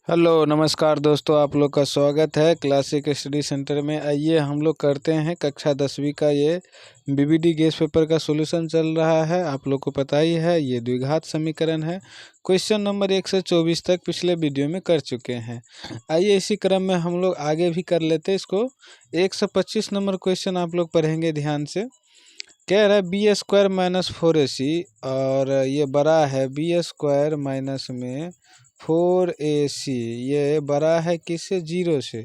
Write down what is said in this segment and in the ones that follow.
Hello नमस्कार दोस्तों, आप लोग का स्वागत है क्लासिक स्टडी सेंटर में। आइए हम लोग करते हैं कक्षा 10वीं का ये बीबीडी गेस पेपर का सॉल्यूशन चल रहा है। आप लोग को पता ही है ये द्विघात समीकरण है। क्वेश्चन नंबर 1 से 24 तक पिछले वीडियो में कर चुके हैं। आइए इसी क्रम में हम लोग आगे भी कर लेते हैं इसको। 1 से 25 नंबर क्वेश्चन आप लोग पढ़ेंगे ध्यान से। कह रहा है b² माइनस 4ac और ये बड़ा है b² माइनस में 4ac, ये बड़ा है किससे? 0 से।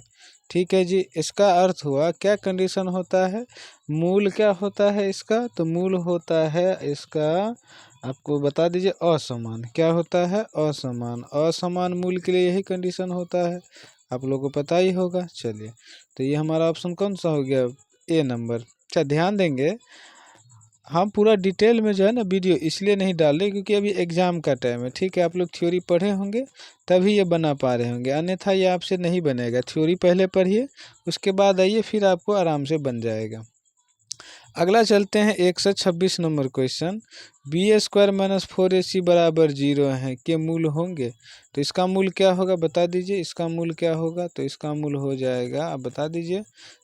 ठीक है जी, इसका अर्थ हुआ क्या कंडीशन होता है? मूल क्या होता है इसका? तो मूल होता है इसका, आपको बता दीजिए, असमान। क्या होता है? असमान। असमान मूल के लिए यही कंडीशन होता है, आप लोगों को पता ही होगा। चलिए, तो ये हमारा ऑप्शन कौन सा हो गया? ए नंबर। अच्छा, ध्यान देंगे, हम पूरा डिटेल में जो है ना वीडियो इसलिए नहीं डाल रहे क्योंकि अभी एग्ज़ाम का टाइम है। ठीक है, आप लोग थ्योरी पढ़े होंगे तभी ये बना पा रहे होंगे, अन्यथा ये आपसे नहीं बनेगा। थ्योरी पहले पढ़िए, उसके बाद आइए, फिर आपको आराम से बन जाएगा। अगला चलते हैं 1 से 26 number question. b² minus 4ac बराबर 0 है के मूल होंगे। तो इसका मूल क्या होगा बता दीजिए, इसका मूल क्या होगा? तो इसका मूल हो जाएगा, आप बता दीजिए।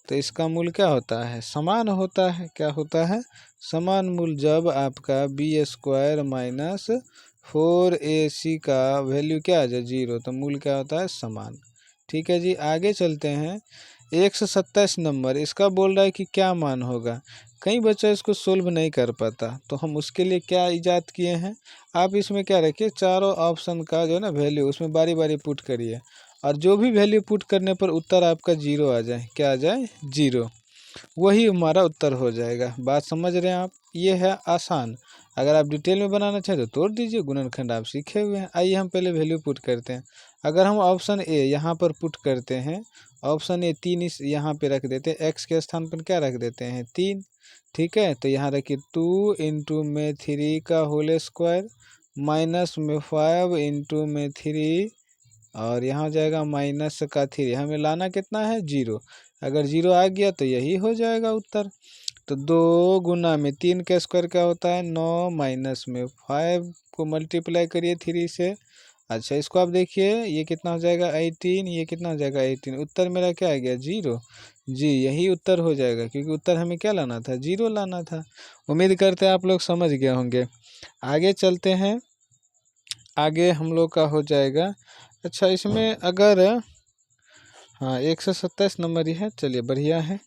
तो इसका मूल क्या होता है? समान होता है। क्या होता है? समान मूल। जब आपका b² माइनस 4ac का वैल्यू क्या आ जाए? 0, तो मूल क्या होता है? समान। ठीक है जी, आगे चलते हैं। 127 नंबर, इसका बोल रहा है कि क्या मान होगा। कई बच्चा इसको सोल्व नहीं कर पाता, तो हम उसके लिए क्या इजाद किए हैं, आप इसमें क्या रखिए, चारों ऑप्शन का जो है ना वैल्यू उसमें बारी बारी पुट करिए, और जो भी वैल्यू पुट करने पर उत्तर आपका 0 आ जाए। क्या आ जाए? 0, वही हमारा उत्तर हो जाएगा। बात समझ रहे हैं आप? ये है आसान। अगर आप डिटेल में बनाना चाहें तो तोड़ दीजिए, गुणनखंड आप सीखे हुए हैं। आइए हम पहले वैल्यू पुट करते हैं। अगर हम ऑप्शन ए यहाँ पर पुट करते हैं, ऑप्शन ए 3 इस यहाँ पे रख देते हैं, एक्स के स्थान पर क्या रख देते हैं? 3। ठीक है, तो यहाँ रखिए 2 इंटू में 3 का होल स्क्वायर माइनस में 5 इंटू में 3, और यहाँ हो जाएगा माइनस का 3। हमें लाना कितना है? 0। अगर 0 आ गया तो यही हो जाएगा उत्तर। तो 2 गुना में 3 का स्क्वायर क्या होता है? 9, माइनस में 5 को मल्टीप्लाई करिए 3 से। अच्छा, इसको आप देखिए, ये कितना हो जाएगा? 18। ये कितना हो जाएगा? 18। उत्तर मेरा क्या आ गया? 0 जी, यही उत्तर हो जाएगा, क्योंकि उत्तर हमें क्या लाना था? 0 लाना था। उम्मीद करते हैं आप लोग समझ गए होंगे। आगे चलते हैं, आगे हम लोग का हो जाएगा। अच्छा, इसमें अगर, हाँ, 127 नंबर ही है। चलिए, बढ़िया है।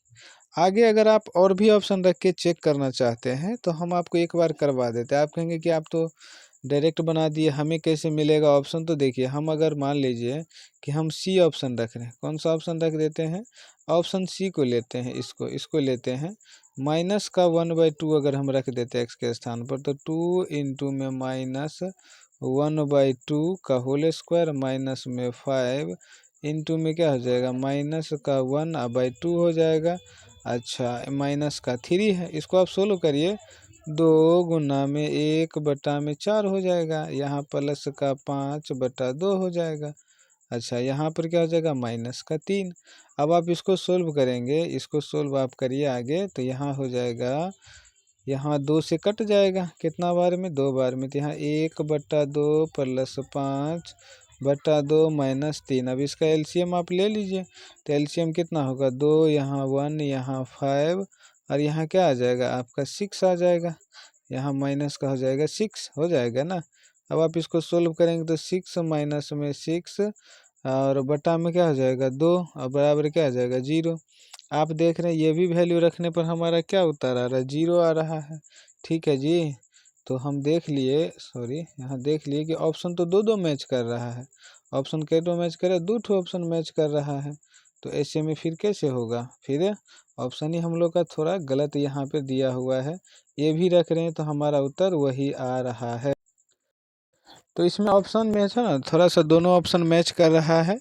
आगे अगर आप और भी ऑप्शन रख के चेक करना चाहते हैं तो हम आपको एक बार करवा देते हैं। आप कहेंगे कि आप तो डायरेक्ट बना दिए, हमें कैसे मिलेगा ऑप्शन? तो देखिए, हम अगर मान लीजिए कि हम सी ऑप्शन रख रहे हैं, कौन सा ऑप्शन रख देते हैं? ऑप्शन सी को लेते हैं, इसको लेते हैं। माइनस का 1/2 अगर हम रख देते हैं एक्स के स्थान पर, तो 2 इंटू में माइनस 1/2 का होल स्क्वायर माइनस में 5 इंटू में क्या हो जाएगा? माइनस का 1/2 हो जाएगा। अच्छा, माइनस का 3 है, इसको आप सोल्व करिए। 2 गुना में 1/4 हो जाएगा, यहाँ प्लस का 5/2 हो जाएगा। अच्छा, यहाँ पर क्या हो जाएगा? माइनस का 3। अब आप इसको सोल्व करेंगे, इसको सोल्व आप करिए आगे, तो यहाँ हो जाएगा, यहाँ 2 से कट जाएगा, कितना बार में? 2 बार में। तो यहाँ 1/2 प्लस 5/2 माइनस 3। अब इसका एलसीएम आप ले लीजिए, तो एलसीएम कितना होगा? 2, यहाँ 1, यहाँ 5, और यहाँ क्या आ जाएगा? आपका 6 आ जाएगा। यहाँ माइनस का हो जाएगा 6, हो जाएगा ना। अब आप इसको सोल्व करेंगे तो 6 माइनस में 6 और बटा में क्या हो जाएगा? 2, और बराबर क्या आ जाएगा? 0। आप देख रहे हैं ये भी वैल्यू रखने पर हमारा क्या उत्तर आ रहा है? 0 आ रहा है। ठीक है जी, तो हम देख लिए, सॉरी, यहाँ देख लिए कि ऑप्शन तो दो मैच कर रहा है। ऑप्शन कई दो मैच कर रहा है? 2 ऑप्शन मैच कर रहा है। तो ऐसे में फिर कैसे होगा? फिर ऑप्शन ही हम लोग का थोड़ा गलत यहाँ पे दिया हुआ है। ये भी रख रहे हैं तो हमारा उत्तर वही आ रहा है। तो इसमें ऑप्शन मैच है ना, थोड़ा सा दोनों ऑप्शन मैच कर रहा है,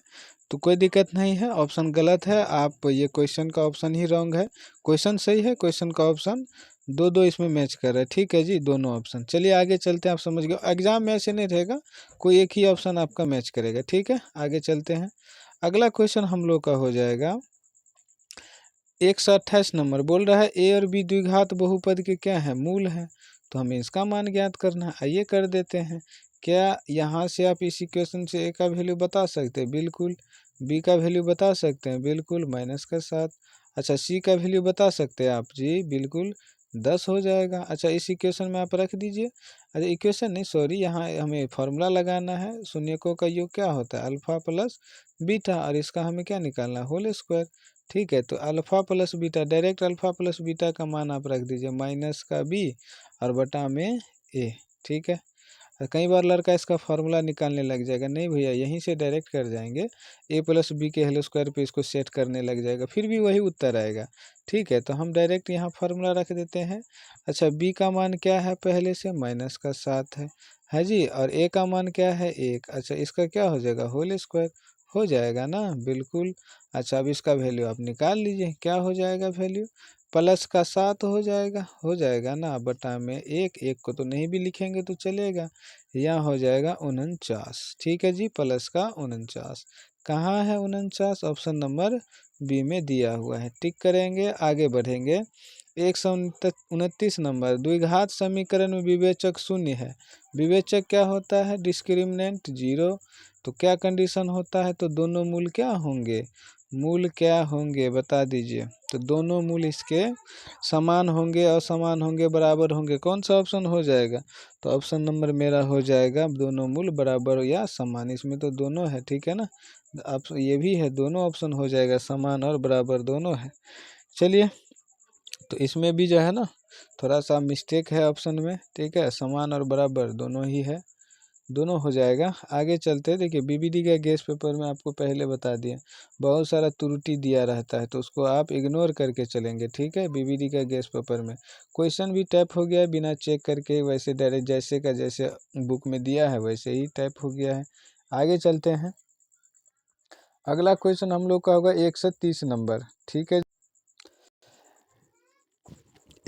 तो कोई दिक्कत नहीं है। ऑप्शन गलत है, आप ये क्वेश्चन का ऑप्शन ही रॉन्ग है। क्वेश्चन सही है, क्वेश्चन का ऑप्शन दो इसमें मैच कर रहा है। ठीक है जी, दोनों ऑप्शन। चलिए आगे चलते हैं, आप समझ गए। एग्जाम में ऐसे नहीं रहेगा, कोई एक ही ऑप्शन आपका मैच करेगा। ठीक है, आगे चलते हैं। अगला क्वेश्चन हम लोग का हो जाएगा 128 नंबर। बोल रहा है ए और बी द्विघात बहुपद के क्या है? मूल है। तो हमें इसका मान ज्ञात करना है। आइए कर देते हैं। क्या यहाँ से आप इस इक्वेशन से ए का वैल्यू बता सकते हैं? बिल्कुल। बी का वैल्यू बता सकते हैं? बिल्कुल, -7। अच्छा, सी का वैल्यू बता सकते हैं आप? जी बिल्कुल, 10 हो जाएगा। अच्छा, इस इक्वेशन में आप रख दीजिए। अच्छा, इक्वेशन नहीं, सॉरी, यहाँ हमें फार्मूला लगाना है। शून्यकों का योग क्या होता है? अल्फा प्लस बीटा, और इसका हमें क्या निकालना है? Whole square. ठीक है, तो alpha plus beta, direct alpha plus beta का मान आप रख दीजिए माइनस का बी और बटा में ए। ठीक है, कई बार लड़का इसका फार्मूला निकालने लग जाएगा। नहीं भैया, यहीं से डायरेक्ट कर जाएंगे, ए प्लस बी के होल स्क्वायर पे इसको सेट करने लग जाएगा, फिर भी वही उत्तर आएगा। ठीक है, तो हम डायरेक्ट यहाँ फार्मूला रख देते हैं। अच्छा, बी का मान क्या है? पहले से -7 है जी, और ए का मान क्या है? 1। अच्छा, इसका क्या हो जाएगा? होल स्क्वायर हो जाएगा ना? बिल्कुल। अच्छा, अब इसका वैल्यू आप निकाल लीजिए, क्या हो जाएगा वैल्यू? प्लस का 7 हो जाएगा ना, बटा में 1 को तो नहीं भी लिखेंगे तो चलेगा, यहाँ हो जाएगा 49। ठीक है जी, प्लस का 49। कहाँ है 49? ऑप्शन नंबर बी में दिया हुआ है। टिक करेंगे, आगे बढ़ेंगे। 129 नंबर, द्विघात समीकरण में विवेचक शून्य है। विवेचक क्या होता है? डिस्क्रिमिनेंट 0। तो क्या कंडीशन होता है? तो दोनों मूल क्या होंगे? मूल क्या होंगे बता दीजिए। तो दोनों मूल इसके समान होंगे, असमान होंगे, बराबर होंगे। कौन सा ऑप्शन हो जाएगा? तो ऑप्शन नंबर मेरा हो जाएगा दोनों मूल बराबर या समान। इसमें तो दोनों है, ठीक है ना? ऑप्शन ये भी है, दोनों ऑप्शन हो जाएगा, समान और बराबर दोनों है। चलिए, तो इसमें भी जो है ना थोड़ा सा मिस्टेक है ऑप्शन में। ठीक है, समान और बराबर दोनों ही है, दोनों हो जाएगा। आगे चलते हैं। देखिए, बीबीडी का गेस पेपर में आपको पहले बता दिए बहुत सारा त्रुटि दिया रहता है, तो उसको आप इग्नोर करके चलेंगे। ठीक है, बीबीडी का गेस पेपर में क्वेश्चन भी टाइप हो गया है बिना चेक करके, वैसे डायरेक्ट जैसे का जैसे बुक में दिया है वैसे ही टाइप हो गया है। आगे चलते हैं। अगला क्वेश्चन हम लोग का होगा 130 नंबर। ठीक है,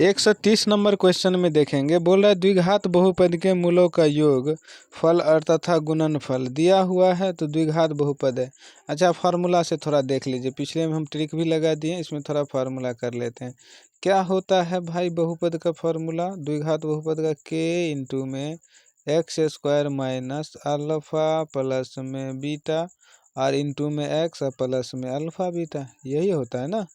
130 नंबर क्वेश्चन में देखेंगे, बोल रहा है द्विघात बहुपद के मूलों का योग फल और तथा गुणनफल दिया हुआ है, तो द्विघात बहुपद है। अच्छा, फार्मूला से थोड़ा देख लीजिए, पिछले में हम ट्रिक भी लगा दिए, इसमें थोड़ा फार्मूला कर लेते हैं। क्या होता है भाई बहुपद का फार्मूला? द्विघात बहुपद का के इंटू में x square minus alpha plus में बीटा और इंटू में एक्स प्लस में अल्फा बीटा, यही होता है ना?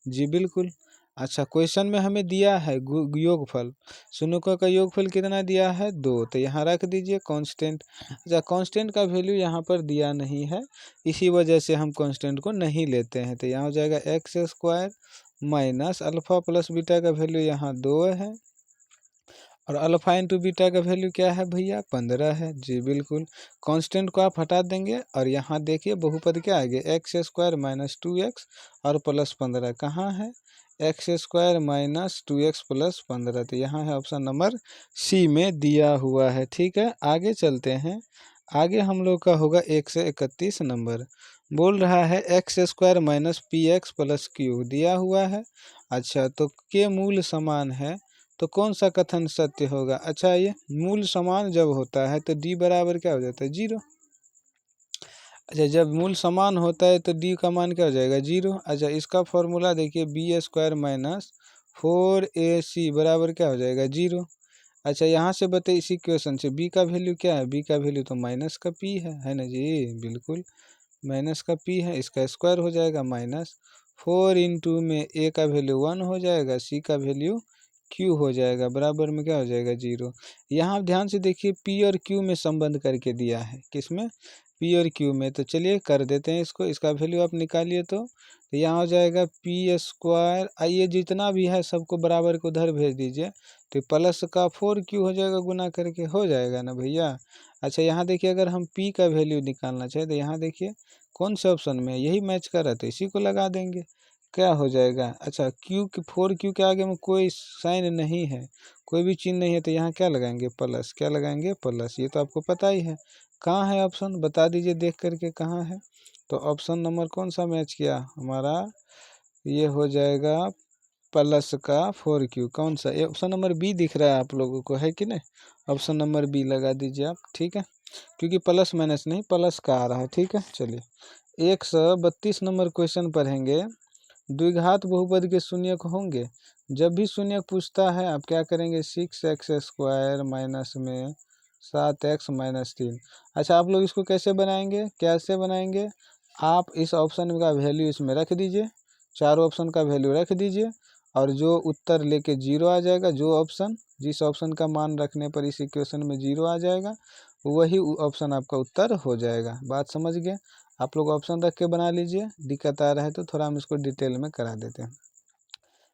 जी बिल्कुल। अच्छा, क्वेश्चन में हमें दिया है योगफल, शून्यों का योगफल कितना दिया है? 2। तो यहाँ रख दीजिए कांस्टेंट। अच्छा, कांस्टेंट का वैल्यू यहाँ पर दिया नहीं है, इसी वजह से हम कांस्टेंट को नहीं लेते हैं। तो यहाँ हो जाएगा x square minus alpha plus beta का वैल्यू यहाँ 2 है, और अल्फा इंटू बीटा का वैल्यू क्या है भैया? 15 है। जी बिल्कुल, कांस्टेंट को आप हटा देंगे और यहाँ देखिए बहुपद क्या आ गया? एक्स स्क्वायर माइनस 2x और प्लस 15 कहाँ है? X square minus 2x plus 15, तो यहाँ है ऑप्शन नंबर सी में दिया हुआ है। ठीक है, आगे चलते हैं। आगे हम लोग का होगा 131 नंबर, बोल रहा है x square minus P x plus Q दिया हुआ है। अच्छा, तो के मूल समान है, तो कौन सा कथन सत्य होगा? अच्छा, ये मूल समान जब होता है तो डी बराबर क्या हो जाता है? 0। अच्छा, जब मूल समान होता है तो डी का मान क्या हो जाएगा? 0। अच्छा, इसका फॉर्मूला देखिए, बी स्क्वायर माइनस 4ac बराबर क्या हो जाएगा? 0। अच्छा, यहाँ से बताइए इसी क्वेश्चन से बी का वैल्यू क्या है? बी का वैल्यू तो माइनस का पी है ना जी? बिल्कुल, माइनस का पी है, इसका स्क्वायर हो जाएगा माइनस 4 इंटू में ए का वैल्यू 1 हो जाएगा, सी का वैल्यू क्यू हो जाएगा, बराबर में क्या हो जाएगा? 0। यहाँ आप ध्यान से देखिए, पी और क्यू में संबंध करके दिया है, किसमें? पी और क्यू में। तो चलिए कर देते हैं इसको, इसका वैल्यू आप निकालिए। तो यहाँ हो जाएगा पी स्क्वायर, आइए जितना भी है सबको बराबर को उधर भेज दीजिए, तो प्लस का 4q हो जाएगा, गुना करके हो जाएगा ना भैया? अच्छा, यहाँ देखिए, अगर हम p का वैल्यू निकालना चाहे तो यहाँ देखिए कौन से ऑप्शन में यही मैच कर रहा है, तो इसी को लगा देंगे, क्या हो जाएगा? अच्छा, क्यू के 4q के आगे में कोई साइन नहीं है, कोई भी चिन्ह नहीं है, तो यहाँ क्या लगाएंगे? प्लस। क्या लगाएंगे? प्लस। ये तो आपको पता ही है। कहाँ है ऑप्शन? बता दीजिए देख करके, कहाँ है? तो ऑप्शन नंबर कौन सा मैच किया हमारा? ये हो जाएगा प्लस का 4q। कौन सा? ये ऑप्शन नंबर बी दिख रहा है आप लोगों को, है कि नहीं? ऑप्शन नंबर बी लगा दीजिए आप। ठीक है, क्योंकि प्लस माइनस नहीं, प्लस का आ रहा है। ठीक है, चलिए 132 नंबर क्वेश्चन पढ़ेंगे। द्विघात बहुपद के शून्यक होंगे। जब भी शून्यक पूछता है आप क्या करेंगे? 6x स्क्वायर माइनस में 7x माइनस 3। अच्छा आप लोग इसको कैसे बनाएंगे, कैसे बनाएंगे, आप इस ऑप्शन का वैल्यू इसमें रख दीजिए, चारों ऑप्शन का वैल्यू रख दीजिए, और जो उत्तर लेके 0 आ जाएगा, जो ऑप्शन जिस ऑप्शन का मान रखने पर इस इक्वेशन में 0 आ जाएगा वही ऑप्शन आपका उत्तर हो जाएगा। बात समझ गए। आप लोग ऑप्शन रख के बना लीजिए, दिक्कत आ रहा है तो थोड़ा हम इसको डिटेल में करा देते हैं।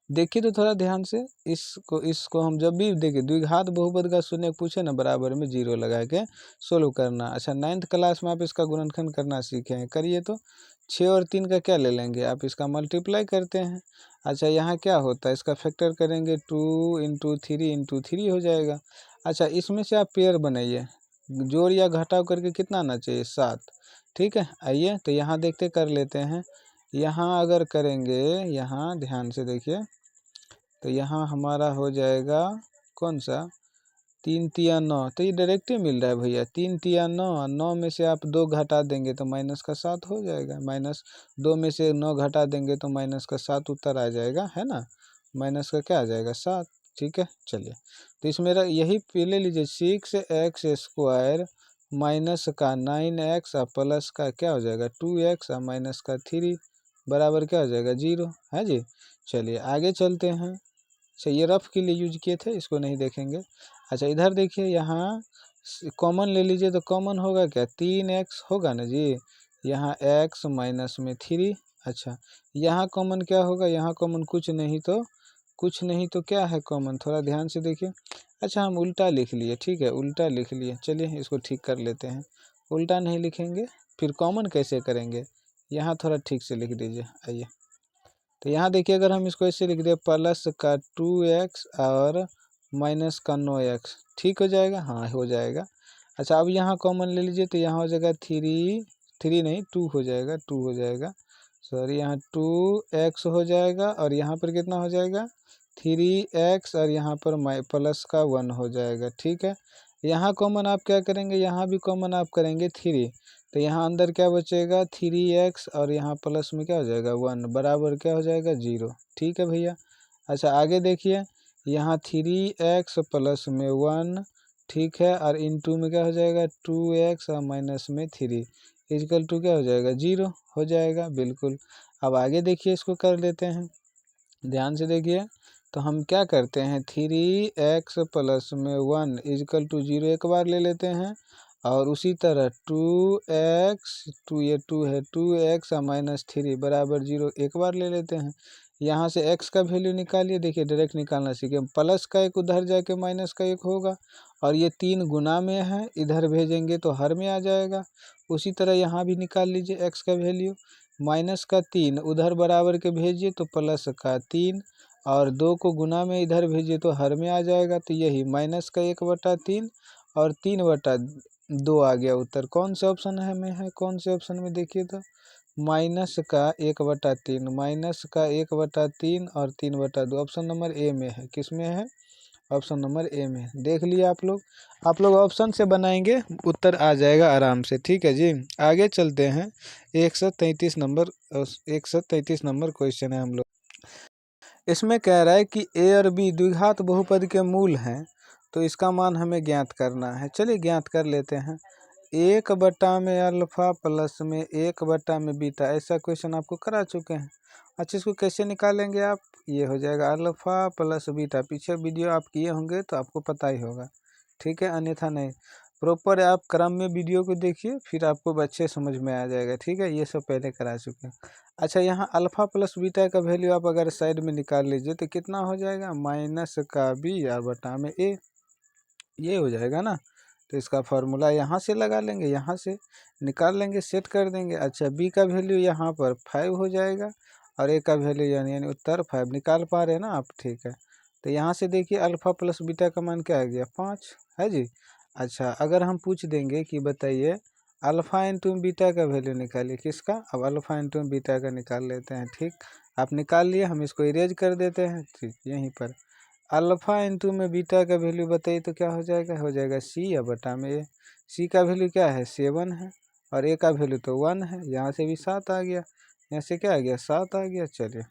देखिए तो थोड़ा ध्यान से इसको हम जब भी देखिए द्विघात बहुपद का शून्य पूछे ना, बराबर में 0 लगा के सोल्व करना। अच्छा 9th क्लास में आप इसका गुणनखंड करना सीखे हैं, करिए तो 6 और 3 का क्या ले लेंगे आप, इसका मल्टीप्लाई करते हैं। अच्छा यहाँ क्या होता है, इसका फैक्टर करेंगे 2 इंटू 3 इंटू 3 हो जाएगा। अच्छा इसमें से आप पेयर बनाइए, जोड़ या घटाव करके कितना आना चाहिए, 7। ठीक है, आइए तो यहाँ देखते कर लेते हैं। यहाँ अगर करेंगे, यहाँ ध्यान से देखिए, तो यहाँ हमारा हो जाएगा कौन सा, 3 तिया 9, तो ये डायरेक्ट ही मिल रहा है भैया, 3 तिया 9, 9 में से आप 2 घटा देंगे तो माइनस का 7 हो जाएगा, माइनस 2 में से 9 घटा देंगे तो माइनस का 7 उत्तर आ जाएगा, है ना, माइनस का क्या आ जाएगा 7। ठीक है, चलिए तो इसमें यही ले लीजिए, 6x² माइनस का 9x और प्लस का क्या हो जाएगा 2x और माइनस का 3 बराबर क्या हो जाएगा 0, है जी। चलिए आगे चलते हैं। अच्छा ये रफ के लिए यूज किए थे, इसको नहीं देखेंगे। अच्छा इधर देखिए, यहाँ कॉमन ले लीजिए तो कॉमन होगा क्या, 3x होगा ना जी, यहाँ x माइनस में 3। अच्छा यहाँ कॉमन क्या होगा, यहाँ कॉमन कुछ नहीं तो क्या है कॉमन, थोड़ा ध्यान से देखिए। अच्छा हम उल्टा लिख लिए, ठीक है उल्टा लिख लिए, चलिए इसको ठीक कर लेते हैं। उल्टा नहीं लिखेंगे, फिर कॉमन कैसे करेंगे, यहाँ थोड़ा ठीक से लिख दीजिए। आइए तो यहाँ देखिए, अगर हम इसको ऐसे लिख दे प्लस का 2x और माइनस का 9x, ठीक हो जाएगा, हाँ हो जाएगा। अच्छा अब यहाँ कॉमन ले लीजिए तो यहाँ हो जाएगा 3 नहीं 2 हो जाएगा, 2 हो जाएगा, सॉरी यहाँ 2x हो जाएगा, और यहाँ पर कितना हो जाएगा 3x, और यहाँ पर प्लस का 1 हो जाएगा। ठीक है, यहाँ कॉमन आप क्या करेंगे, यहाँ भी कॉमन आप करेंगे 3, तो यहाँ अंदर क्या बचेगा 3x, और यहाँ प्लस में क्या हो जाएगा 1 बराबर क्या हो जाएगा 0। ठीक है भैया। अच्छा आगे देखिए, यहाँ 3x प्लस में 1, ठीक है, और इनटू में क्या हो जाएगा 2x और माइनस में 3 इक्वल टू क्या हो जाएगा 0 हो जाएगा, बिल्कुल। अब आगे देखिए, इसको कर लेते हैं, ध्यान से देखिए। तो हम क्या करते हैं, 3x प्लस में 1 इक्वल टू 0 एक बार ले लेते हैं, और उसी तरह 2x, ये 2 है, 2x और माइनस 3 बराबर 0 एक बार ले लेते हैं। यहाँ से x का वैल्यू निकालिए, देखिए डायरेक्ट निकालना सीखे, प्लस का एक उधर जाके माइनस का एक होगा, और ये 3 गुना में है, इधर भेजेंगे तो हर में आ जाएगा। उसी तरह यहाँ भी निकाल लीजिए x का वैल्यू, माइनस का 3 उधर बराबर के भेजिए तो प्लस का 3, और 2 को गुना में इधर भेजिए तो हर में आ जाएगा। तो यही माइनस का 1/3 और 3/2 आ गया उत्तर। कौन से ऑप्शन है कौन से ऑप्शन में देखिए तो, माइनस का 1/3, माइनस का 1/3 और 3/2 ऑप्शन नंबर ए में है। किस में है, ऑप्शन नंबर ए में। देख लिए आप लोग ऑप्शन से बनाएंगे उत्तर आ जाएगा आराम से। ठीक है जी, आगे चलते हैं। 133 नंबर क्वेश्चन है हम लोग, इसमें कह रहा है कि ए और बी द्विघात बहुपद के मूल हैं, तो इसका मान हमें ज्ञात करना है। चलिए ज्ञात कर लेते हैं। 1 में अल्फा प्लस में 1 में बीटा, ऐसा क्वेश्चन आपको करा चुके हैं। अच्छा इसको कैसे निकालेंगे आप, ये हो जाएगा अल्फा प्लस बीटा, पीछे वीडियो आप किए होंगे तो आपको पता ही होगा। ठीक है, अन्यथा नहीं, प्रॉपर आप क्रम में वीडियो को देखिए, फिर आपको अच्छे समझ में आ जाएगा। ठीक है, ये सब पहले करा चुके हैं। अच्छा यहाँ अल्फा प्लस बीटा का वैल्यू आप अगर साइड में निकाल लीजिए तो कितना हो जाएगा, माइनस का बी और बटा में ए, ये हो जाएगा ना। तो इसका फार्मूला यहाँ से लगा लेंगे, यहाँ से निकाल लेंगे, सेट कर देंगे। अच्छा बी का वैल्यू यहाँ पर 5 हो जाएगा, और ए का वैल्यू यानी उत्तर 5 निकाल पा रहे हैं ना आप। ठीक है, तो यहाँ से देखिए अल्फा प्लस बीटा का मान क्या आ गया 5, है जी। अच्छा अगर हम पूछ देंगे कि बताइए अल्फा इंटू बीटा का वैल्यू निकालिए, किसका, अब अल्फा इंटू बीटा का निकाल लेते हैं। ठीक, आप निकाल लिए, हम इसको इरेज कर देते हैं। ठीक, यहीं पर अल्फा इंटू में बीटा का वैल्यू बताइए तो क्या हो जाएगा सी या बटा में ए। सी का वैल्यू क्या है 7 है, और ए का वैल्यू तो 1 है, यहाँ से भी 7 आ गया, यहाँ से क्या आ गया 7 आ गया। चलिए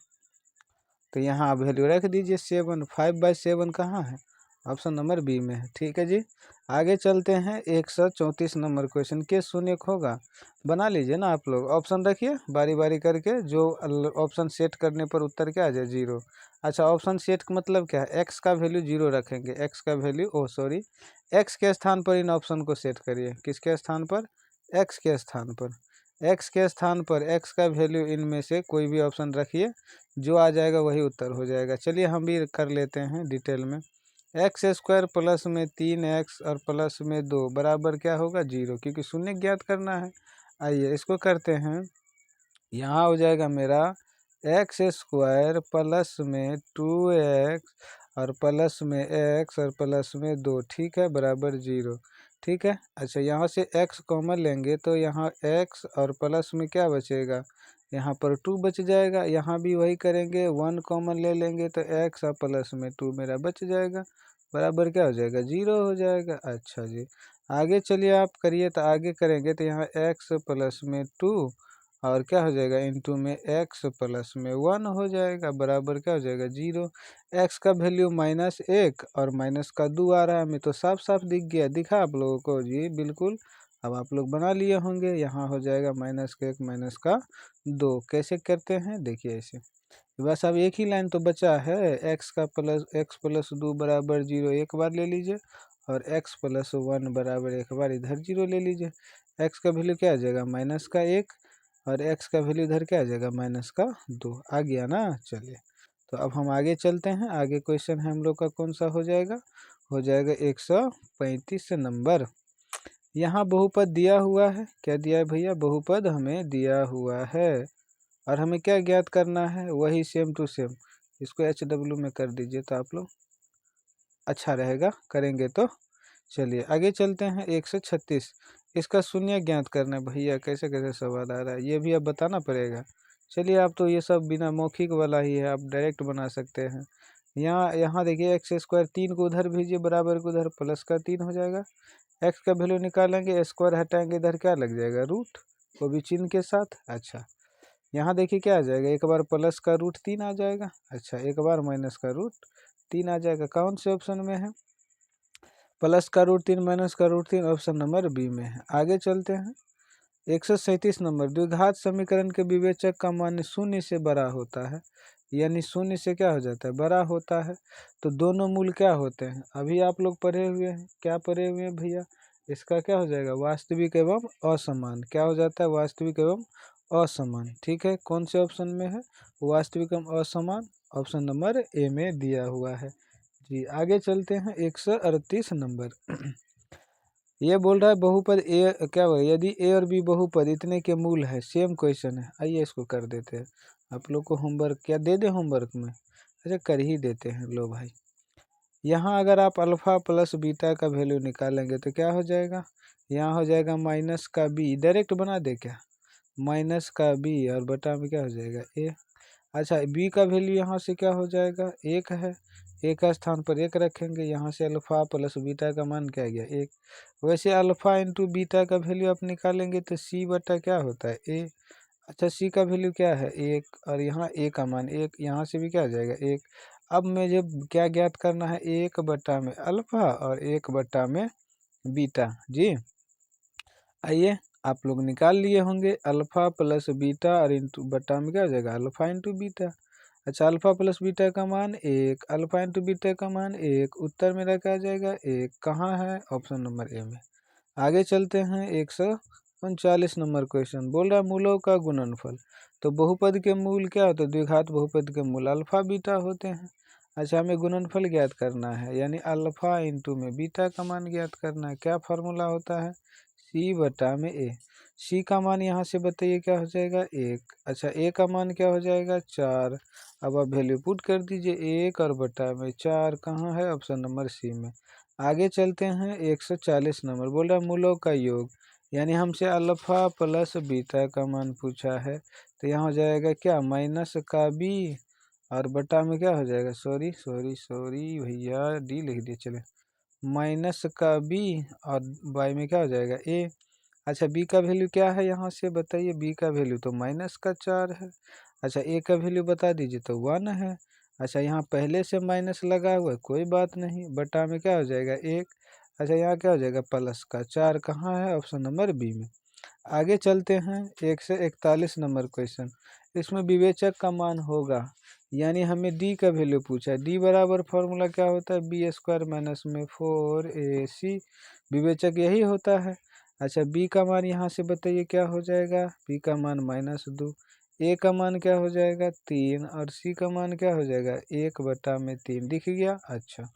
तो यहाँ आप वैल्यू रख दीजिए 7, 5/7 कहाँ है, ऑप्शन नंबर बी में है। ठीक है जी, आगे चलते हैं 134 नंबर क्वेश्चन। के शून्य होगा, बना लीजिए ना आप लोग, ऑप्शन रखिए बारी बारी करके, जो ऑप्शन सेट करने पर उत्तर क्या आ जाए 0। अच्छा, ऑप्शन सेट का मतलब क्या है, एक्स का वैल्यू 0 रखेंगे, एक्स का वैल्यू एक्स के स्थान पर इन ऑप्शन को सेट करिए। किसके स्थान पर, एक्स के स्थान पर। एक्स के स्थान पर एक्स का वैल्यू इनमें से कोई भी ऑप्शन रखिए, जो आ जाएगा वही उत्तर हो जाएगा। चलिए हम भी कर लेते हैं डिटेल में। एक्स स्क्वायर प्लस में 3x और प्लस में 2 बराबर क्या होगा 0, क्योंकि शून्य ज्ञात करना है। आइए इसको करते हैं, यहाँ हो जाएगा मेरा एक्स स्क्वायर प्लस में 2x और प्लस में x और प्लस में 2, ठीक है, बराबर 0। ठीक है, अच्छा यहाँ से x कॉमन लेंगे तो यहाँ x और प्लस में क्या बचेगा, यहाँ पर 2 बच जाएगा। यहाँ भी वही करेंगे, 1 कॉमन ले लेंगे तो x और प्लस में 2 मेरा बच जाएगा, बराबर क्या हो जाएगा 0 हो जाएगा। अच्छा जी, आगे चलिए आप करिए, तो आगे करेंगे तो यहाँ x प्लस में 2 और क्या हो जाएगा इंटू में x प्लस में 1 हो जाएगा, बराबर क्या हो जाएगा 0। x का वैल्यू -1 और माइनस का 2 आ रहा है, हमें तो साफ साफ दिख गया, दिखा आप लोगों को जी, बिल्कुल। अब आप लोग बना लिए होंगे, यहाँ हो जाएगा -1 माइनस का 2। कैसे करते हैं देखिए ऐसे, बस अब एक ही लाइन तो बचा है, x प्लस 2 बराबर 0 एक बार ले लीजिए, और x प्लस 1 बराबर एक बार इधर 0 ले लीजिए। x का वैल्यू क्या आ जाएगा -1 और x का वैल्यू इधर क्या आ जाएगा -2 आ गया ना। चलिए तो अब हम आगे चलते हैं, आगे क्वेश्चन है हम लोग का कौन सा हो जाएगा 135 नंबर। यहाँ बहुपद दिया हुआ है, क्या दिया है भैया, बहुपद हमें दिया हुआ है, और हमें क्या ज्ञात करना है, वही सेम टू सेम। इसको HW में कर दीजिए तो आप लोग अच्छा रहेगा, करेंगे तो। चलिए आगे चलते हैं 136, इसका शून्य ज्ञात करना है। भैया कैसे कैसे सवाल आ रहा है, ये भी अब बताना पड़ेगा। चलिए आप तो ये सब बिना मौखिक वाला ही है, आप डायरेक्ट बना सकते हैं। यहाँ देखिए एक्स स्क्वायर 3 को उधर भेजिए, बराबर को उधर, प्लस का 3 हो जाएगा। एक्स का वैल्यू निकालेंगे, स्क्वायर हटाएंगे, इधर क्या लग जाएगा रूट, वो भी चिन्ह के साथ। अच्छा यहाँ देखिए क्या आ जाएगा, एक बार प्लस का रूट 3 आ जाएगा, अच्छा एक बार माइनस का रूट 3 आ जाएगा। कौन से ऑप्शन में है, प्लस का रूट 3 माइनस का रूट 3, ऑप्शन नंबर बी में है। आगे चलते हैं 137 नंबर, द्विघात समीकरण के विवेचक का मान शून्य से बड़ा होता है, यानी शून्य से क्या हो जाता है, बड़ा होता है, तो दोनों मूल क्या होते हैं, अभी आप लोग पढ़े हुए हैं, क्या पढ़े हुए हैं भैया, इसका क्या हो जाएगा वास्तविक एवं असमान, क्या हो जाता है वास्तविक एवं असमान। ठीक है, कौन से ऑप्शन में है वास्तविक एवं असमान, ऑप्शन नंबर ए में दिया हुआ है जी। आगे चलते हैं 138 नंबर। ये बोल रहा है बहुपद ए क्या हुआ, यदि ए और बी बहुपद इतने के मूल है, सेम क्वेश्चन है। आइए इसको कर देते हैं, आप लोग को होमवर्क क्या दे दे होमवर्क में, अच्छा कर ही देते हैं। लो भाई, यहाँ अगर आप अल्फ़ा प्लस बीटा का वैल्यू निकालेंगे तो क्या हो जाएगा, यहाँ हो जाएगा माइनस का बी, डायरेक्ट बना दे क्या, माइनस का बी और बटा में क्या हो जाएगा ए। अच्छा बी का वैल्यू यहाँ से क्या हो जाएगा 1 है, ए का स्थान पर 1 रखेंगे, यहाँ से अल्फ़ा प्लस बीटा का मान क्या गया 1। वैसे अल्फ़ा इंटू बीटा का वैल्यू आप निकालेंगे तो सी बटा क्या होता है ए। अच्छा सी का वैल्यू क्या है 1, और यहाँ ए का मान 1, यहाँ से भी क्या आ जाएगा 1। अब मुझे क्या ज्ञात करना है, 1 बटा में अल्फ़ा और 1 बटा में बीटा जी। आइए आप लोग निकाल लिए होंगे, अल्फ़ा प्लस बीटा और इंटू बटा में क्या हो जाएगा अल्फ़ा इंटू बीटा। अच्छा अल्फ़ा प्लस बीटा का मान 1, अल्फ़ा इंटू बीटा का मान 1, उत्तर मेरा क्या आ जाएगा 1, कहाँ है ऑप्शन नंबर ए में। आगे चलते हैं 139 नंबर क्वेश्चन, बोल रहा है मूलों का गुणनफल, तो बहुपद के मूल क्या होते हैं, द्विघात बहुपद के मूल अल्फ़ा बीटा होते हैं। अच्छा हमें गुणनफल ज्ञात करना है, यानी अल्फ़ा इंटू में बीटा का मान ज्ञात करना है। क्या फार्मूला होता है, सी बटा में ए। सी का मान यहाँ से बताइए क्या हो जाएगा 1, अच्छा ए का मान क्या हो जाएगा 4। अब आप वैल्यू पुट कर दीजिए 1 और बटा में 4, कहाँ है ऑप्शन नंबर सी में। आगे चलते हैं 140 नंबर, बोल रहा है मूलों का योग, यानी हमसे अल्फ़ा प्लस बीटा का मान पूछा है, तो यहाँ हो जाएगा क्या माइनस का बी और बटा में क्या हो जाएगा, सॉरी भैया डी लिख दिए, चले माइनस का बी और बाई में क्या हो जाएगा ए। अच्छा बी का वैल्यू क्या है यहाँ से बताइए, बी का वैल्यू तो -4 है। अच्छा ए का वैल्यू बता दीजिए तो 1 है। अच्छा यहाँ पहले से माइनस लगा हुआ है, कोई बात नहीं, बटा में क्या हो जाएगा 1। अच्छा यहाँ क्या हो जाएगा प्लस का 4, कहाँ है ऑप्शन नंबर बी में। आगे चलते हैं 1 से 41 नंबर क्वेश्चन। इसमें विवेचक का मान होगा, यानी हमें डी का वैल्यू पूछा है। डी बराबर फॉर्मूला क्या होता है, बी स्क्वायर माइनस में 4ac, विवेचक यही होता है। अच्छा बी का मान यहाँ से बताइए क्या हो जाएगा, बी का मान -2, ए का मान क्या हो जाएगा 3, और सी का मान क्या हो जाएगा 1/3, दिख गया। अच्छा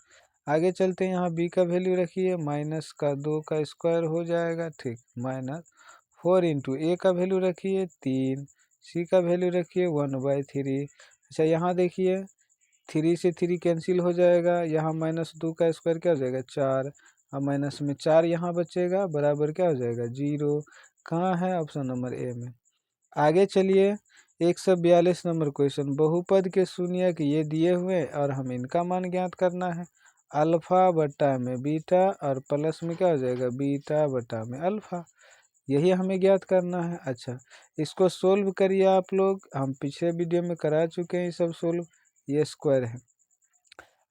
आगे चलते हैं, यहाँ बी का वैल्यू रखिए, -2 का स्क्वायर हो जाएगा, ठीक, -4 इंटू ए का वैल्यू रखिए 3, सी का वैल्यू रखिए 1/3। अच्छा यहाँ देखिए 3 से 3 कैंसिल हो जाएगा, यहाँ -2 का स्क्वायर क्या हो जाएगा 4, और माइनस में 4 यहाँ बचेगा, बराबर क्या हो जाएगा 0। कहाँ है ऑप्शन नंबर ए में। आगे चलिए 142 नंबर क्वेश्चन, बहुपद के शून्यक ये दिए हुए और हमें इनका मान ज्ञात करना है। अल्फा बटा में बीटा और प्लस में क्या हो जाएगा बीटा बटा में अल्फा, यही हमें ज्ञात करना है। अच्छा इसको सोल्व करिए आप लोग, हम पिछले वीडियो में करा चुके हैं ये सब सोल्व, ये स्क्वायर है।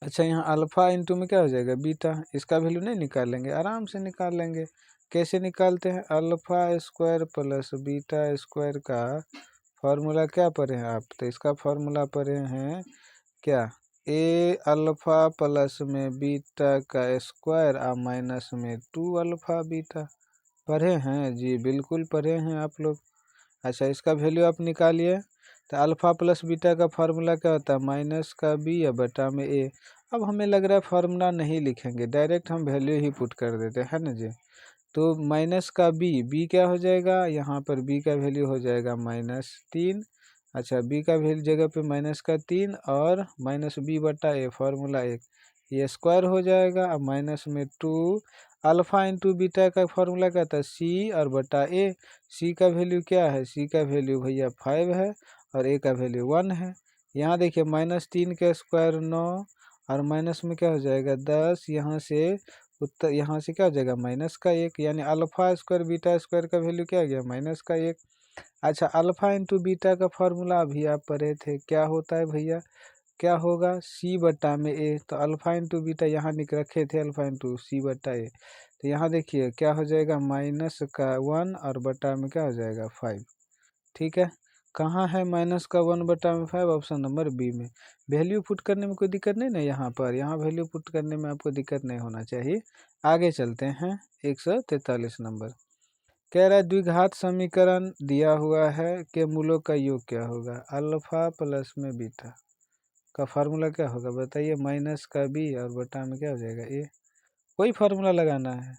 अच्छा यहाँ अल्फा इंटू में क्या हो जाएगा बीटा, इसका वैल्यू नहीं निकालेंगे, आराम से निकाल लेंगे। कैसे निकालते हैं, alpha square plus beta square का फॉर्मूला क्या पढ़े हैं आप, तो इसका फॉर्मूला पढ़े हैं क्या, ए अल्फा प्लस में बीटा का स्क्वायर और माइनस में 2 अल्फा बीटा, पढ़े हैं जी, बिल्कुल पढ़े हैं आप लोग। अच्छा इसका वैल्यू आप निकालिए, तो अल्फ़ा प्लस बीटा का फार्मूला क्या होता है माइनस का बी या बटा में ए। अब हमें लग रहा है फार्मूला नहीं लिखेंगे, डायरेक्ट हम वैल्यू ही पुट कर देते हैं ना जी। तो माइनस का बी क्या हो जाएगा, यहाँ पर बी का वैल्यू हो जाएगा -3। अच्छा बी का वैल्यू जगह पे -3 और माइनस बी बटा ए, फार्मूला 1, ये स्क्वायर हो जाएगा। अब माइनस में 2, अल्फ़ा इंटू बीटा का फार्मूला क्या था सी और बटा ए, सी का वैल्यू क्या है, सी का वैल्यू भैया 5 है और ए का वैल्यू 1 है। यहाँ देखिए -3 का स्क्वायर 9 और माइनस में क्या हो जाएगा 10, यहाँ से उत्तर, यहाँ से क्या हो जाएगा -1, यानी अल्फ़ा स्क्वायर बीटा स्क्वायर का वैल्यू क्या आ गया -1। अच्छा अल्फ़ा इंटू बीटा का फार्मूला अभी आप पढ़े थे, क्या होता है भैया, क्या होगा सी बटा में ए, तो अल्फ़ा इंटू बीटा यहाँ रखे थे अल्फ़ा इंटू सी बटा ए, तो यहाँ देखिए क्या हो जाएगा -1 और बटा में क्या हो जाएगा 5, ठीक है। कहाँ है -1 बटा में 5, ऑप्शन नंबर बी में। वैल्यू पुट करने में कोई दिक्कत नहीं ना, यहाँ पर यहाँ वैल्यू पुट करने में आपको दिक्कत नहीं होना चाहिए। आगे चलते हैं 143 नंबर, कह रहा है द्विघात समीकरण दिया हुआ है के मूलों का योग क्या होगा, अल्फ़ा प्लस में बीटा का फार्मूला क्या होगा बताइए, माइनस का बी और बटा में क्या हो जाएगा ए, कोई फार्मूला लगाना है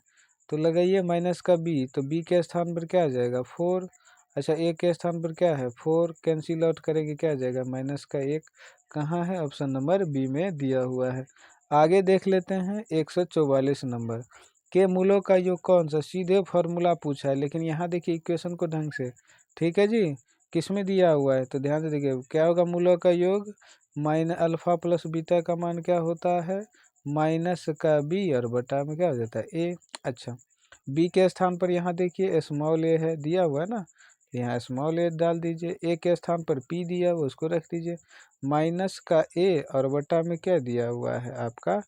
तो लगाइए, माइनस का बी, तो बी के स्थान पर क्या आ जाएगा 4, अच्छा ए के स्थान पर क्या है 4, कैंसिल आउट करेंगे क्या आ जाएगा -1, कहाँ है ऑप्शन नंबर बी में दिया हुआ है। आगे देख लेते हैं 144 नंबर, के मूलों का योग कौन सा, सीधे फार्मूला पूछा है, लेकिन यहाँ देखिए इक्वेशन को ढंग से, ठीक है जी, किस में दिया हुआ है, तो ध्यान से देखिए क्या होगा मूलों का योग, अल्फ़ा प्लस बीटा का मान क्या होता है माइनस का बी और बटा में क्या हो जाता है ए। अच्छा बी के स्थान पर यहाँ देखिए स्मॉल ए है दिया हुआ है ना, यहाँ स्मॉल ए डाल दीजिए, ए के स्थान पर पी दिया हुआ उसको रख दीजिए, माइनस का ए और बटा में क्या दिया हुआ है आपका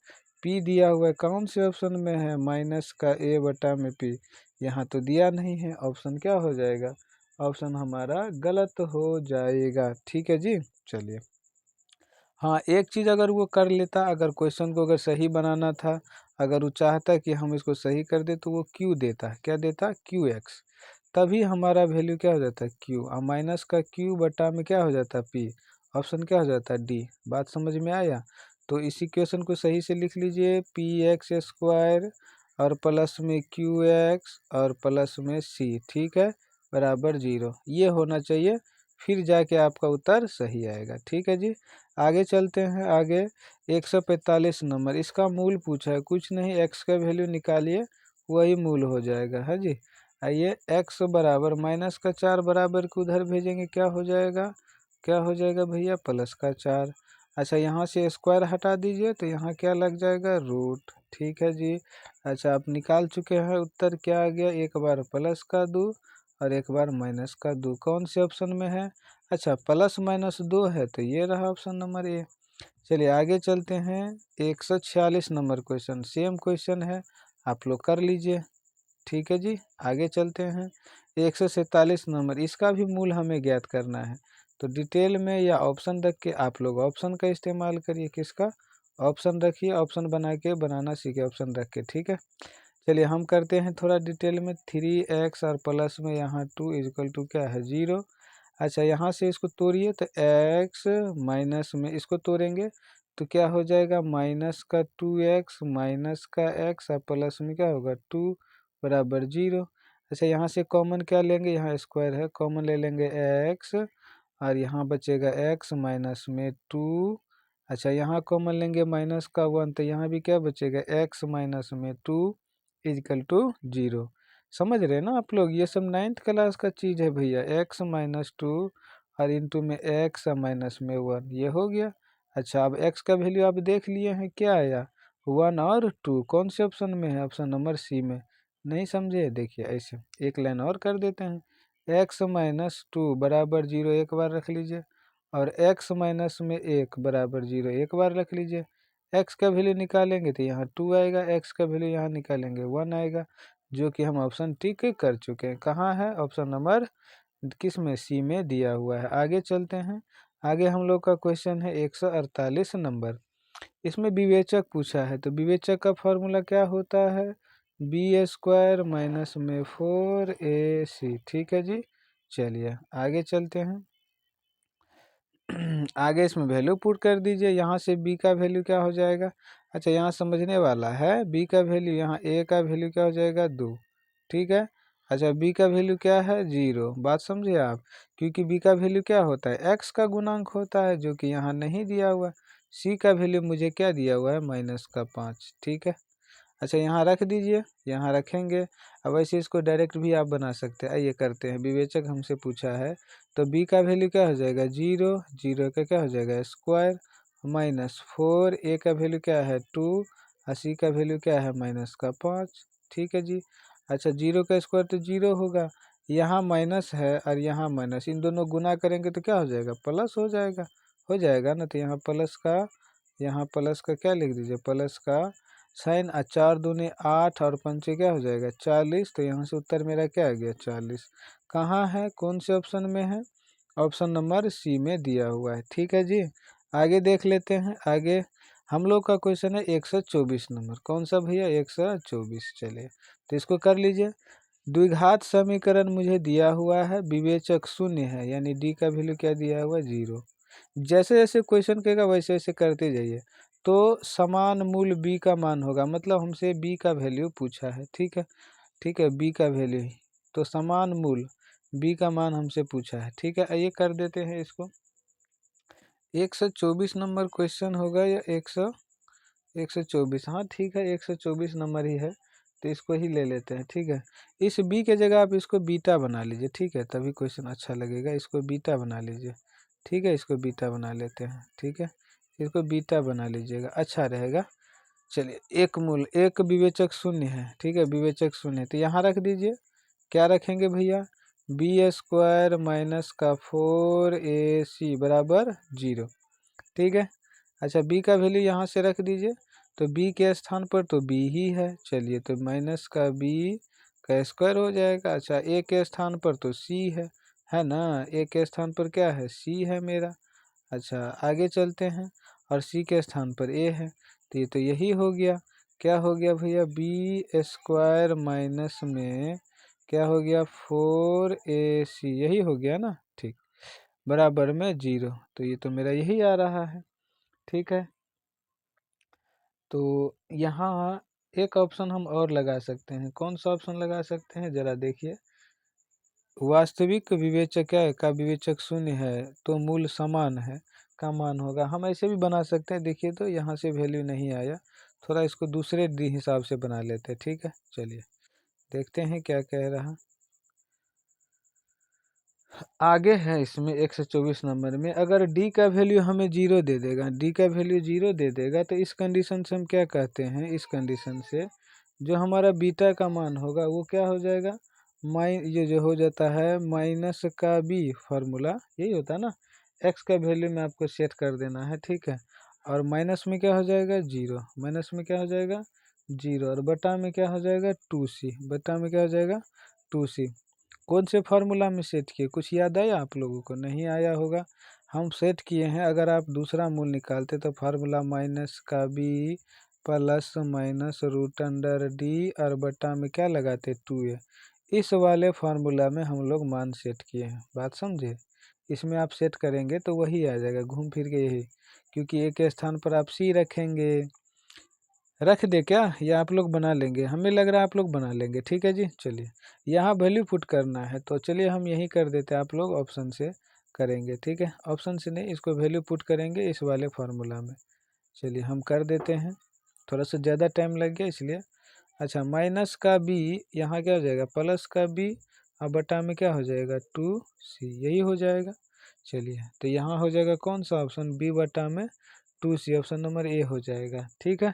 पी दिया हुआ है, कौन से ऑप्शन में है माइनस का ए बटा में पी, यहाँ तो दिया नहीं है, ऑप्शन क्या हो जाएगा, ऑप्शन हमारा गलत हो जाएगा, ठीक है जी। चलिए हाँ एक चीज़ अगर वो कर लेता, अगर क्वेश्चन को अगर सही बनाना था, अगर वो चाहता कि हम इसको सही कर दे, तो वो क्यू देता, क्या देता QX, तभी हमारा वैल्यू क्या हो जाता है क्यू, और माइनस का क्यू बटा में क्या हो जाता है पी, ऑप्शन क्या हो जाता है डी। बात समझ में आया, तो इसी क्वेश्चन को सही से लिख लीजिए, PX² और प्लस में QX और प्लस में सी, ठीक है, बराबर 0, ये होना चाहिए, फिर जाके आपका उत्तर सही आएगा, ठीक है जी। आगे चलते हैं, आगे 145 नंबर, इसका मूल पूछा है, कुछ नहीं, x का वैल्यू निकालिए वही मूल हो जाएगा है जी। आइए x बराबर -4 बराबर को उधर भेजेंगे, क्या हो जाएगा, क्या हो जाएगा भैया +4। अच्छा यहाँ से स्क्वायर हटा दीजिए तो यहाँ क्या लग जाएगा रूट, ठीक है जी। अच्छा आप निकाल चुके हैं, उत्तर क्या आ गया, एक बार +2 और एक बार -2, कौन से ऑप्शन में है, अच्छा +-2 है तो ये रहा ऑप्शन नंबर ए। चलिए आगे चलते हैं। 146 नंबर क्वेश्चन, सेम क्वेश्चन है, आप लोग कर लीजिए। ठीक है जी, आगे चलते हैं। 147 नंबर, इसका भी मूल हमें ज्ञात करना है। तो डिटेल में या ऑप्शन रख के आप लोग ऑप्शन का इस्तेमाल करिए। किसका? ऑप्शन रखिए, ऑप्शन बना के बनाना सीखे, ऑप्शन रख के। ठीक है, चलिए हम करते हैं थोड़ा डिटेल में। 3x और प्लस में यहाँ 2 इक्वल टू क्या है? 0। अच्छा, यहाँ से इसको तोड़िए तो x माइनस में इसको तोड़ेंगे तो क्या हो जाएगा? माइनस का 2x माइनस का x और प्लस में क्या होगा? 2 बराबर 0। अच्छा, यहाँ से कॉमन क्या लेंगे? यहाँ स्क्वायर है, कॉमन ले लेंगे x और यहाँ बचेगा x माइनस में 2। अच्छा, यहाँ कॉमन लेंगे माइनस का 1 तो यहाँ भी क्या बचेगा? x माइनस में 2 इजकल टू 0। समझ रहे हैं ना आप लोग? ये सब 9th क्लास का चीज़ है भैया। x माइनस 2 और इंटू में x माइनस में 1, ये हो गया। अच्छा, अब x का वैल्यू आप देख लिए हैं, क्या आया? 1 और 2। कौन से ऑप्शन में है? ऑप्शन नंबर सी में। नहीं समझे? देखिए ऐसे एक लाइन और कर देते हैं। x माइनस 2 बराबर 0 एक बार रख लीजिए, और x माइनस में 1 बराबर 0 एक बार रख लीजिए। x का वैल्यू निकालेंगे तो यहाँ 2 आएगा, x का वैल्यू यहाँ निकालेंगे 1 आएगा, जो कि हम ऑप्शन टिक कर चुके हैं। कहाँ है? ऑप्शन नंबर किस में? सी में दिया हुआ है। आगे चलते हैं। आगे हम लोग का क्वेश्चन है 148 नंबर। इसमें विवेचक पूछा है, तो विवेचक का फॉर्मूला क्या होता है? बी स्क्वायर माइनस में 4ac। ठीक है जी, चलिए आगे चलते हैं। आगे इसमें वैल्यू पुट कर दीजिए। यहाँ से b का वैल्यू क्या हो जाएगा? अच्छा, यहाँ समझने वाला है। b का वैल्यू, यहाँ a का वैल्यू क्या हो जाएगा? 2। ठीक है। अच्छा, b का वैल्यू क्या है? 0। बात समझे आप? क्योंकि b का वैल्यू क्या होता है? x का गुणांक होता है, जो कि यहाँ नहीं दिया हुआ। c का वैल्यू मुझे क्या दिया हुआ है? माइनस का 5। ठीक है। अच्छा, यहाँ रख दीजिए, यहाँ रखेंगे। अब ऐसे इसको डायरेक्ट भी आप बना सकते हैं। आइए करते हैं। विवेचक हमसे पूछा है, तो b का वैल्यू क्या हो जाएगा? 0। 0 का क्या हो जाएगा? Square minus 4। a का वैल्यू क्या है? 2 और c का वैल्यू क्या है? माइनस का 5। ठीक है जी। अच्छा, 0 का स्क्वायर तो 0 होगा, यहाँ माइनस है और यहाँ माइनस, इन दोनों गुना करेंगे तो क्या हो जाएगा? प्लस हो जाएगा। हो जाएगा ना? तो यहाँ प्लस का, यहाँ प्लस का क्या लिख दीजिए? प्लस का साइन। 4 दूनी 8 और 5 क्या हो जाएगा? 40। तो यहाँ से उत्तर मेरा क्या आ गया? 40। कहाँ है? कौन से ऑप्शन में है? ऑप्शन नंबर सी में दिया हुआ है। ठीक है जी, आगे देख लेते हैं। आगे हम लोग का क्वेश्चन है 124 नंबर। कौन सा भैया? 124। चलिए तो इसको कर लीजिए। द्विघात समीकरण मुझे दिया हुआ है, विवेचक शून्य है, यानी डी का वैल्यू क्या दिया हुआ? 0। जैसे जैसे क्वेश्चन कहेगा वैसे वैसे करते जाइए। तो समान मूल b का मान होगा, मतलब हमसे b का वैल्यू पूछा है। ठीक है, ठीक है, b का वैल्यू, तो समान मूल b का मान हमसे पूछा है। ठीक है, आइए कर देते हैं इसको। 124 नंबर क्वेश्चन होगा या 124? हाँ ठीक है, 124 नंबर ही है, तो इसको ही ले लेते हैं। ठीक है, इस b के जगह आप इसको बीटा बना लीजिए। ठीक है, तभी क्वेश्चन अच्छा लगेगा। इसको बीटा बना लीजिए। ठीक है, इसको बीटा बना लेते हैं। ठीक है, इसको बीटा बना लीजिएगा, अच्छा रहेगा। चलिए, एक मूल, एक विवेचक शून्य है। ठीक है, विवेचक शून्य, तो यहाँ रख दीजिए। क्या रखेंगे भैया? बी स्क्वायर माइनस का 4ac बराबर 0। ठीक है। अच्छा, b का वैल्यू यहाँ से रख दीजिए, तो b के स्थान पर तो b ही है। चलिए, तो माइनस का b का स्क्वायर हो जाएगा। अच्छा, a के स्थान पर तो c है ना? a के स्थान पर क्या है? c है मेरा। अच्छा, आगे चलते हैं, और c के स्थान पर a है, तो ये तो यही हो गया। क्या हो गया भैया? b स्क्वायर माइनस में क्या हो गया? 4ac, यही हो गया ना? ठीक, बराबर में 0। तो ये तो मेरा यही आ रहा है। ठीक है, तो यहाँ एक ऑप्शन हम और लगा सकते हैं। कौन सा ऑप्शन लगा सकते हैं? ज़रा देखिए। वास्तविक विवेचक का विवेचक शून्य है तो मूल समान है का मान होगा। हम ऐसे भी बना सकते हैं। देखिए, तो यहाँ से वैल्यू नहीं आया, थोड़ा इसको दूसरे हिसाब से बना लेते हैं। ठीक है, चलिए देखते हैं क्या कह रहा। आगे है इसमें 124 नंबर में, अगर d का वैल्यू हमें 0 दे देगा, d का वैल्यू 0 दे देगा, तो इस कंडीशन से हम क्या कहते हैं? इस कंडीशन से जो हमारा बीटा का मान होगा वो क्या हो जाएगा? ये जो हो जाता है माइनस का b, फार्मूला यही होता है ना। x का वैल्यू में आपको सेट कर देना है। ठीक है, और माइनस में क्या हो जाएगा 0, माइनस में क्या हो जाएगा 0, और बटा में क्या हो जाएगा 2c, बटा में क्या हो जाएगा 2c। कौन से फार्मूला में सेट किए, कुछ याद आया आप लोगों को? नहीं आया होगा। हम सेट किए हैं, अगर आप दूसरा मूल निकालते तो फार्मूला माइनस का b plus minus root under D और बटा में क्या लगाते 2a। इस वाले फार्मूला में हम लोग मान सेट किए हैं, बात समझे? इसमें आप सेट करेंगे तो वही आ जाएगा घूम फिर के यही, क्योंकि a के स्थान पर आप c रखेंगे। रख दे क्या, या आप लोग बना लेंगे? हमें लग रहा है आप लोग बना लेंगे। ठीक है जी, चलिए यहाँ वैल्यू पुट करना है, तो चलिए हम यही कर देते हैं, आप लोग ऑप्शन से करेंगे। ठीक है, ऑप्शन से नहीं, इसको वैल्यू पुट करेंगे इस वाले फार्मूला में। चलिए हम कर देते हैं, थोड़ा सा ज़्यादा टाइम लग गया इसलिए। अच्छा, माइनस का b यहाँ क्या हो जाएगा प्लस का b, और बटा में क्या हो जाएगा 2c, यही हो जाएगा। चलिए तो यहाँ हो जाएगा कौन सा ऑप्शन, b बटा में 2c, ऑप्शन नंबर ए हो जाएगा। ठीक है,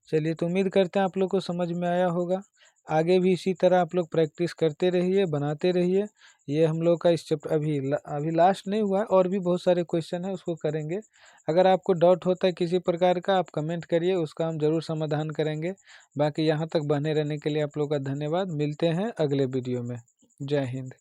चलिए तो उम्मीद करते हैं आप लोग को समझ में आया होगा। आगे भी इसी तरह आप लोग प्रैक्टिस करते रहिए, बनाते रहिए। ये हम लोग का इस चैप्टर अभी लास्ट नहीं हुआ है, और भी बहुत सारे क्वेश्चन है, उसको करेंगे। अगर आपको डाउट होता है किसी प्रकार का, आप कमेंट करिए, उसका हम ज़रूर समाधान करेंगे। बाकी यहाँ तक बने रहने के लिए आप लोग का धन्यवाद। मिलते हैं अगले वीडियो में। जय हिंद।